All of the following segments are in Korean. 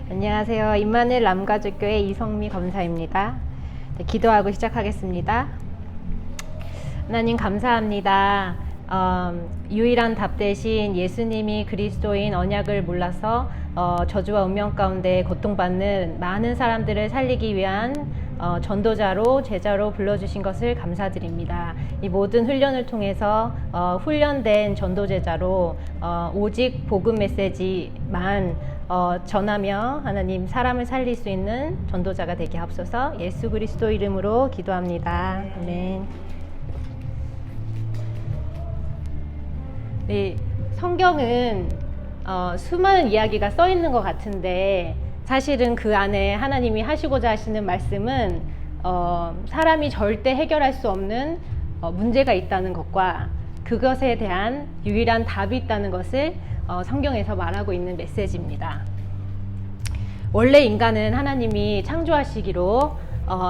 안녕하세요. 임마누엘 남가족교회 이성미 검사입니다. 네, 기도하고 시작하겠습니다. 하나님 감사합니다. 유일한 답 대신 예수님이 그리스도인 언약을 몰라서 저주와 운명 가운데 고통받는 많은 사람들을 살리기 위한 전도자로 제자로 불러주신 것을 감사드립니다. 이 모든 훈련을 통해서 훈련된 전도제자로 오직 복음 메시지만 전하며 하나님 사람을 살릴 수 있는 전도자가 되게 하옵소서. 예수 그리스도 이름으로 기도합니다. 아멘. 네, 성경은 수많은 이야기가 써 있는 것 같은데 사실은 그 안에 하나님이 하시고자 하시는 말씀은 사람이 절대 해결할 수 없는 문제가 있다는 것과 그것에 대한 유일한 답이 있다는 것을 성경에서 말하고 있는 메시지입니다. 원래 인간은 하나님이 창조하시기로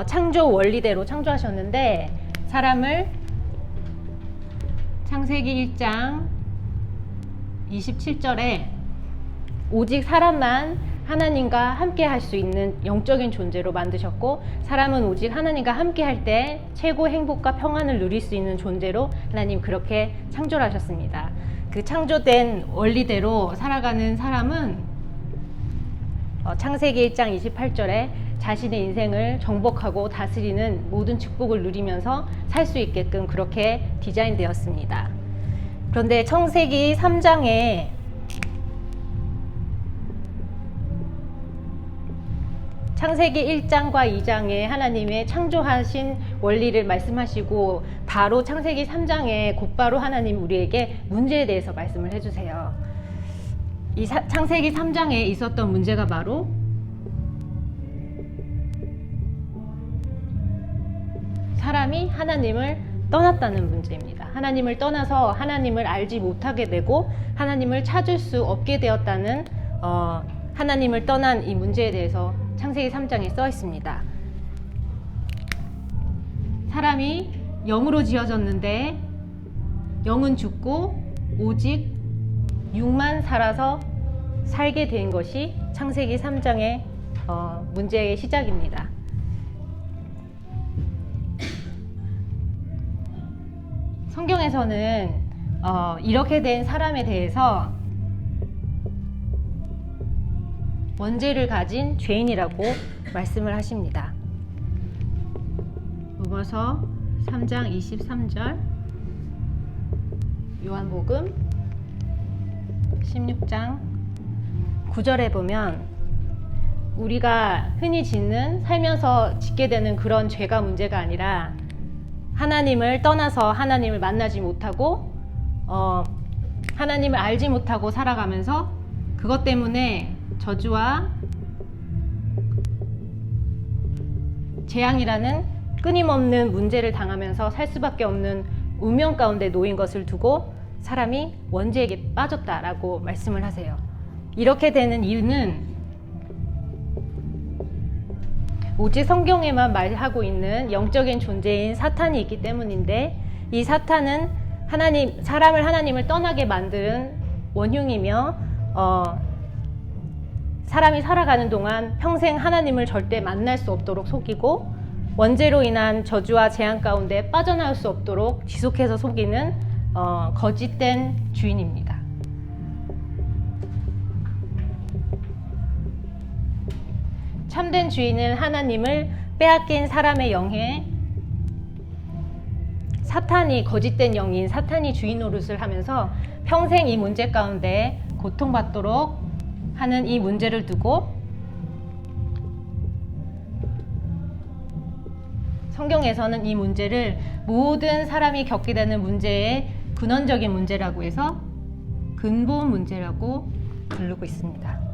창조 원리대로 창조하셨는데 사람을 창세기 1장 27절에 오직 사람만 하나님과 함께 할 수 있는 영적인 존재로 만드셨고 사람은 오직 하나님과 함께 할 때 최고 행복과 평안을 누릴 수 있는 존재로 하나님 그렇게 창조를 하셨습니다. 그 창조된 원리대로 살아가는 사람은 창세기 1장 28절에 자신의 인생을 정복하고 다스리는 모든 축복을 누리면서 살 수 있게끔 그렇게 디자인되었습니다. 그런데 창세기 3장에 창세기 1장과 2장에 하나님의 창조하신 원리를 말씀하시고 바로 창세기 3장에 곧바로 하나님 우리에게 문제에 대해서 말씀을 해주세요. 이 창세기 3장에 있었던 문제가 바로 사람이 하나님을 떠났다는 문제입니다. 하나님을 떠나서 하나님을 알지 못하게 되고 하나님을 찾을 수 없게 되었다는 하나님을 떠난 이 문제에 대해서 창세기 3장에 써 있습니다. 사람이 영으로 지어졌는데 영은 죽고 오직 육만 살아서 살게 된 것이 창세기 3장의 문제의 시작입니다. 성경에서는 이렇게 된 사람에 대해서 원죄를 가진 죄인이라고 말씀을 하십니다. 로마서 3장 23절, 요한복음 16장 9절에 보면 우리가 흔히 살면서 짓게 되는 그런 죄가 문제가 아니라 하나님을 떠나서 하나님을 만나지 못하고 하나님을 알지 못하고 살아가면서 그것 때문에 저주와 재앙이라는 끊임없는 문제를 당하면서 살 수밖에 없는 운명 가운데 놓인 것을 두고 사람이 원죄에게 빠졌다라고 말씀을 하세요. 이렇게 되는 이유는 오직 성경에만 말하고 있는 영적인 존재인 사탄이 있기 때문인데 이 사탄은 사람을 하나님을 떠나게 만든 원흉이며 사람이 살아가는 동안 평생 하나님을 절대 만날 수 없도록 속이고 원죄로 인한 저주와 재앙 가운데 빠져나올 수 없도록 지속해서 속이는 거짓된 주인입니다. 참된 주인은 하나님을 빼앗긴 사람의 영에 사탄이 거짓된 영인 사탄이 주인 노릇을 하면서 평생 이 문제 가운데 고통받도록 하는 이 문제를 두고 성경에서는 이 문제를 모든 사람이 겪게 되는 문제의 근원적인 문제라고 해서 근본 문제라고 부르고 있습니다.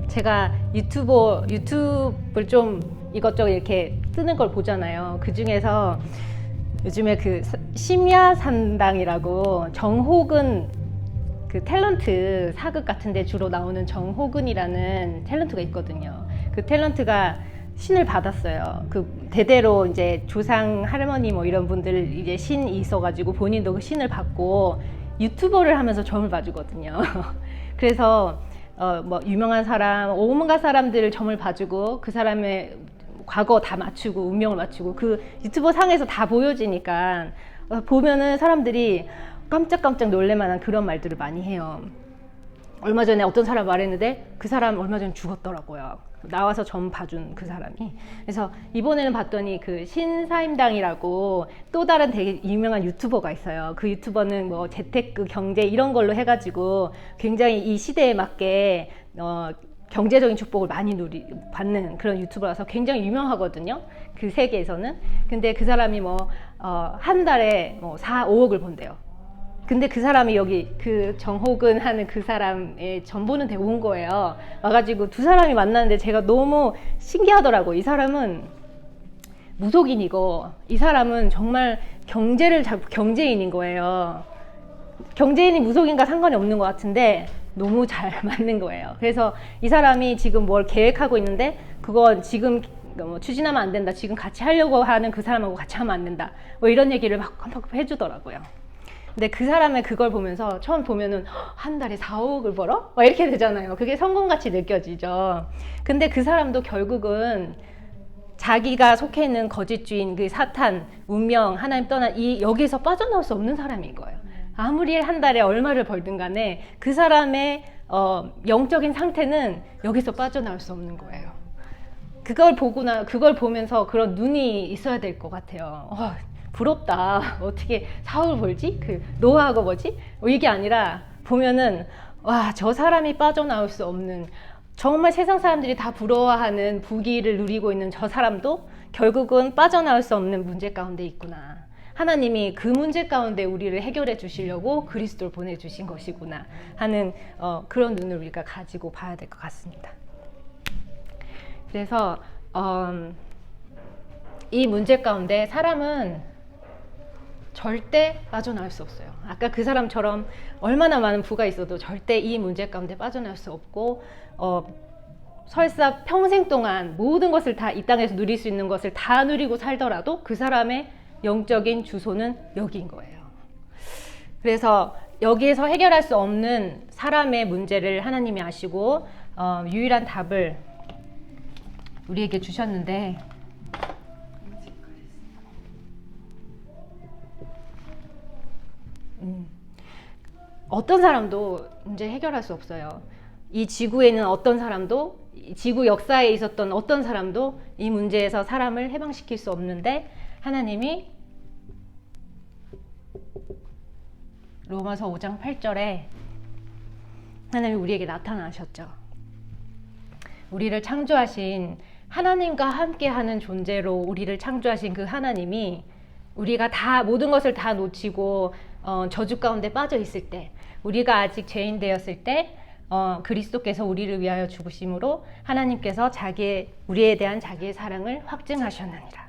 제가 유튜브를 좀 이것저것 이렇게 뜨는 걸 보잖아요. 그 중에서 요즘에 그 심야산당이라고 정호근 그 탤런트 사극 같은 데 주로 나오는 정호근이라는 탤런트가 있거든요. 그 탤런트가 신을 받았어요. 그 대대로 이제 조상 할머니 뭐 이런 분들 이제 신이 있어가지고 본인도 그 신을 받고 유튜버를 하면서 점을 봐주거든요. 그래서 뭐 유명한 사람, 온갖 사람들을 점을 봐주고 그 사람의 과거 다 맞추고 운명을 맞추고 그 유튜버 상에서 다 보여지니까 보면은 사람들이 깜짝깜짝 놀랄만한 그런 말들을 많이 해요. 얼마 전에 어떤 사람 말했는데 그 사람 얼마 전에 죽었더라고요. 나와서 점 봐준 그 사람이. 그래서 이번에는 봤더니 그 신사임당이라고 또 다른 되게 유명한 유튜버가 있어요. 그 유튜버는 뭐 재테크, 경제 이런 걸로 해가지고 굉장히 이 시대에 맞게 경제적인 축복을 많이 받는 그런 유튜버라서 굉장히 유명하거든요. 그 세계에서는. 근데 그 사람이 뭐 한 달에 뭐 4, 5억을 번대요. 근데 그 사람이 여기 그 정호근 하는 그 사람의 전보는 되고 온 거예요. 와가지고 두 사람이 만났는데 제가 너무 신기하더라고요. 이 사람은 무속인이고 이 사람은 정말 경제인인 거예요. 경제인이 무속인과 상관이 없는 것 같은데 너무 잘 맞는 거예요. 그래서 이 사람이 지금 뭘 계획하고 있는데 그건 지금 뭐 추진하면 안 된다. 지금 같이 하려고 하는 그 사람하고 같이 하면 안 된다. 뭐 이런 얘기를 막 해주더라고요. 근데 그 사람의 그걸 보면서 처음 보면은 한 달에 4, 5억을 벌어? 막 이렇게 되잖아요. 그게 성공같이 느껴지죠. 근데 그 사람도 결국은 자기가 속해 있는 거짓주인, 그 사탄, 운명, 하나님 떠난 여기서 빠져나올 수 없는 사람인 거예요. 아무리 한 달에 얼마를 벌든 간에 그 사람의 영적인 상태는 여기서 빠져나올 수 없는 거예요. 그걸 보면서 그런 눈이 있어야 될 것 같아요. 부럽다. 어떻게 4억을 벌지? 그 노하우가 뭐지? 이게 아니라 보면은 와, 저 사람이 빠져나올 수 없는 정말 세상 사람들이 다 부러워하는 부귀를 누리고 있는 저 사람도 결국은 빠져나올 수 없는 문제 가운데 있구나. 하나님이 그 문제 가운데 우리를 해결해 주시려고 그리스도를 보내주신 것이구나 하는 그런 눈을 우리가 가지고 봐야 될 것 같습니다. 그래서 이 문제 가운데 사람은 절대 빠져나올 수 없어요. 아까 그 사람처럼 얼마나 많은 부가 있어도 절대 이 문제 가운데 빠져나올 수 없고 설사 평생 동안 모든 것을 다 이 땅에서 누릴 수 있는 것을 다 누리고 살더라도 그 사람의 영적인 주소는 여기인 거예요. 그래서 여기에서 해결할 수 없는 사람의 문제를 하나님이 아시고 유일한 답을 우리에게 주셨는데 어떤 사람도 문제 해결할 수 없어요. 이 지구에는 어떤 사람도, 지구 역사에 있었던 어떤 사람도 이 문제에서 사람을 해방시킬 수 없는데 하나님이 로마서 5장 8절에 하나님이 우리에게 나타나셨죠. 우리를 창조하신 하나님과 함께하는 존재로 우리를 창조하신 그 하나님이 우리가 다 모든 것을 다 놓치고 저주 가운데 빠져 있을 때, 우리가 아직 죄인 되었을 때 그리스도께서 우리를 위하여 죽으심으로 하나님께서 우리에 대한 자기의 사랑을 확증하셨느니라.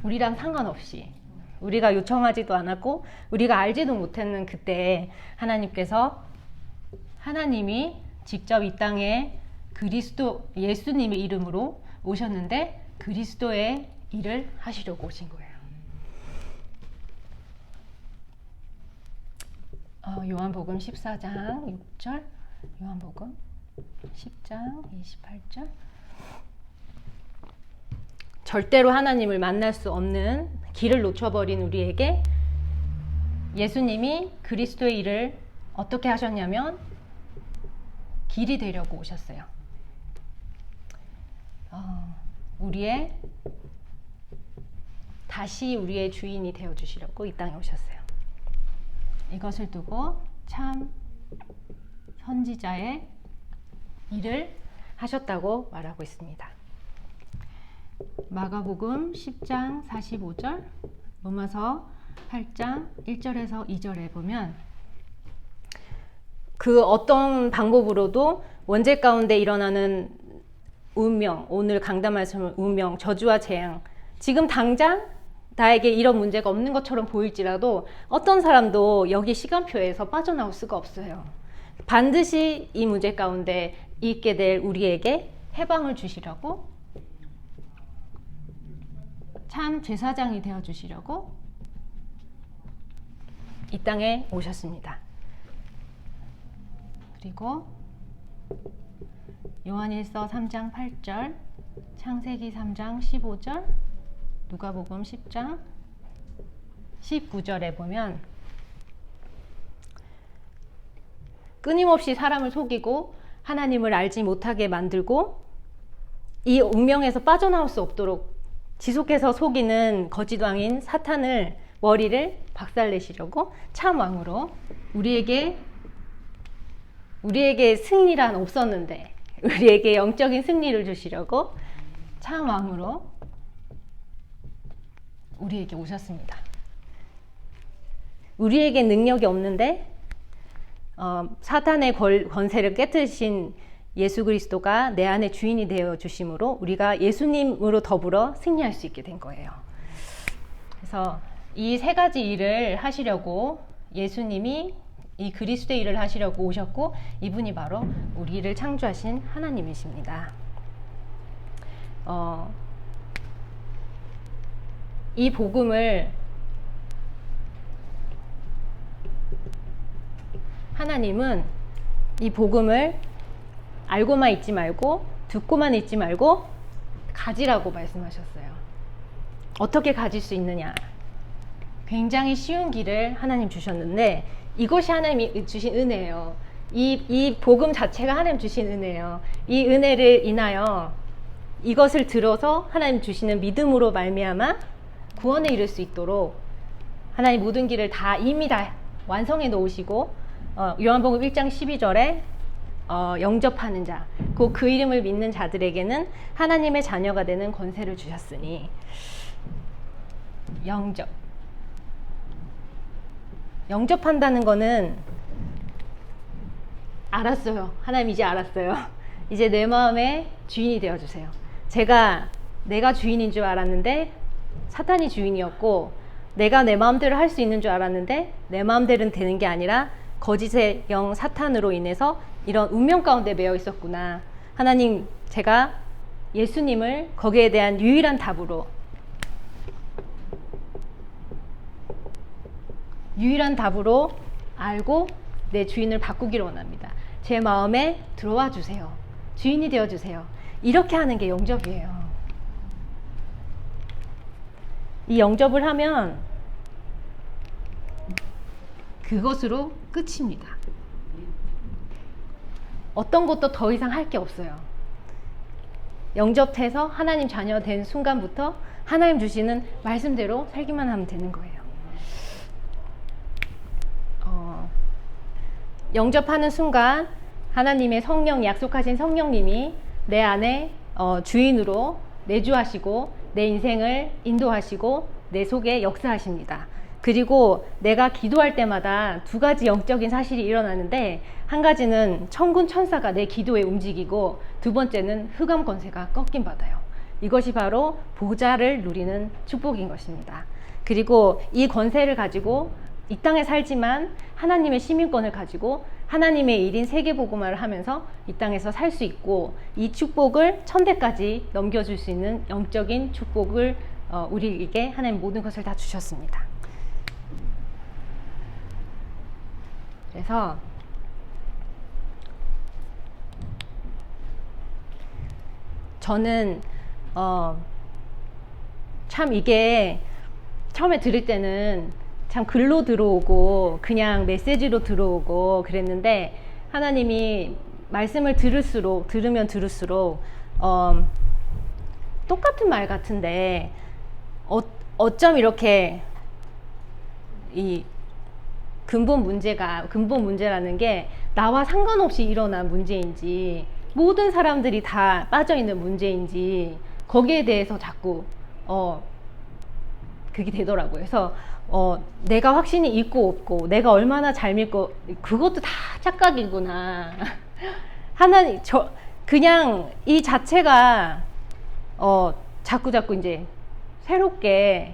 우리랑 상관없이 우리가 요청하지도 않았고 우리가 알지도 못했는 그때 하나님이 직접 이 땅에 그리스도 예수님의 이름으로 오셨는데 그리스도의 일을 하시려고 오신 거예요. 요한복음 14장 6절, 요한복음 10장 28절. 절대로 하나님을 만날 수 없는 길을 놓쳐버린 우리에게 예수님이 그리스도의 일을 어떻게 하셨냐면 길이 되려고 오셨어요. 다시 우리의 주인이 되어주시려고 이 땅에 오셨어요. 이것을 두고 참 선지자의 일을 하셨다고 말하고 있습니다. 마가복음 10장 45절, 로마서 8장 1절에서 2절에 보면 그 어떤 방법으로도 원죄 가운데 일어나는 운명, 오늘 강단 말씀은 운명, 저주와 재앙, 지금 당장 나에게 이런 문제가 없는 것처럼 보일지라도 어떤 사람도 여기 시간표에서 빠져나올 수가 없어요. 반드시 이 문제 가운데 있게 될 우리에게 해방을 주시려고 참 제사장이 되어 주시려고 이 땅에 오셨습니다. 그리고 요한일서 3장 8절, 창세기 3장 15절, 누가복음 10장 19절에 보면 끊임없이 사람을 속이고 하나님을 알지 못하게 만들고 이 운명에서 빠져나올 수 없도록 지속해서 속이는 거짓 왕인 사탄을 머리를 박살내시려고 참 왕으로 우리에게 승리란 없었는데 우리에게 영적인 승리를 주시려고 참 왕으로 우리에게 오셨습니다. 우리에게 능력이 없는데 사탄의 권세를 깨뜨리신 예수 그리스도가 내 안에 주인이 되어 주심으로 우리가 예수님으로 더불어 승리할 수 있게 된 거예요. 그래서 이 세 가지 일을 하시려고 예수님이 이 그리스도의 일을 하시려고 오셨고 이분이 바로 우리를 창조하신 하나님이십니다. 이 복음을 하나님은 이 복음을 알고만 있지 말고 듣고만 있지 말고 가지라고 말씀하셨어요. 어떻게 가질 수 있느냐? 굉장히 쉬운 길을 하나님 주셨는데 이것이 하나님이 주신 은혜예요. 이 복음 자체가 하나님 주신 은혜예요. 이 은혜를 인하여 이것을 들어서 하나님 주시는 믿음으로 말미암아 구원에 이를 수 있도록 하나님 모든 길을 다 이미 다 완성해 놓으시고 요한복음 1장 12절에 영접하는 자, 그 이름을 믿는 자들에게는 하나님의 자녀가 되는 권세를 주셨으니 영접한다는 거는 알았어요. 하나님 이제 알았어요. 이제 내 마음의 주인이 되어주세요. 내가 주인인 줄 알았는데 사탄이 주인이었고 내가 내 마음대로 할 수 있는 줄 알았는데 내 마음대로는 되는 게 아니라 거짓의 영 사탄으로 인해서 이런 운명 가운데 매여 있었구나. 하나님, 제가 예수님을 거기에 대한 유일한 답으로 알고 내 주인을 바꾸기를 원합니다. 제 마음에 들어와 주세요. 주인이 되어 주세요. 이렇게 하는 게 영접이에요. 이 영접을 하면 그것으로 끝입니다. 어떤 것도 더 이상 할 게 없어요. 영접해서 하나님 자녀 된 순간부터 하나님 주시는 말씀대로 살기만 하면 되는 거예요. 영접하는 순간 하나님의 성령, 약속하신 성령님이 내 안에 주인으로 내주하시고 내 인생을 인도하시고 내 속에 역사하십니다. 그리고 내가 기도할 때마다 두 가지 영적인 사실이 일어나는데 한 가지는 천군 천사가 내 기도에 움직이고 두 번째는 흑암 권세가 꺾임 받아요. 이것이 바로 보좌를 누리는 축복인 것입니다. 그리고 이 권세를 가지고 이 땅에 살지만 하나님의 시민권을 가지고 하나님의 일인 세계복음화를 하면서 이 땅에서 살 수 있고 이 축복을 천대까지 넘겨줄 수 있는 영적인 축복을 우리에게 하나님 모든 것을 다 주셨습니다. 그래서 저는 참 이게 처음에 들을 때는 참 글로 들어오고 그냥 메시지로 들어오고 그랬는데 하나님이 말씀을 들으면 들을수록 똑같은 말 같은데 어쩜 이렇게 이 근본 문제라는 게 나와 상관없이 일어난 문제인지 모든 사람들이 다 빠져있는 문제인지 거기에 대해서 자꾸 그게 되더라고요. 그래서 내가 확신이 있고 없고 내가 얼마나 잘 믿고 그것도 다 착각이구나. 하나님 그냥 이 자체가 자꾸 이제 새롭게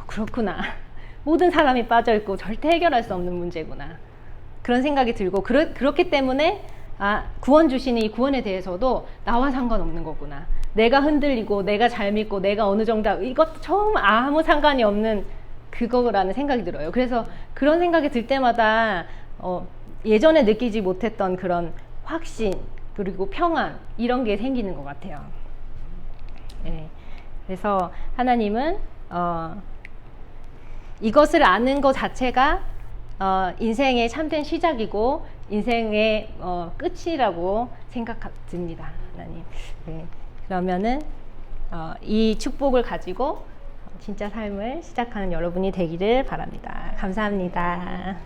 그렇구나. 모든 사람이 빠져있고 절대 해결할 수 없는 문제구나. 그런 생각이 들고 그렇기 때문에 구원 주시는 이 구원에 대해서도 나와 상관없는 거구나. 내가 흔들리고 내가 잘 믿고 내가 어느 정도 이것도 처음 아무 상관이 없는 그거라는 생각이 들어요. 그래서 그런 생각이 들 때마다 예전에 느끼지 못했던 그런 확신 그리고 평안 이런 게 생기는 것 같아요. 네. 그래서 하나님은 이것을 아는 것 자체가 인생의 참된 시작이고 인생의 끝이라고 생각됩니다. 하나님. 네. 그러면은 이 축복을 가지고 진짜 삶을 시작하는 여러분이 되기를 바랍니다. 감사합니다.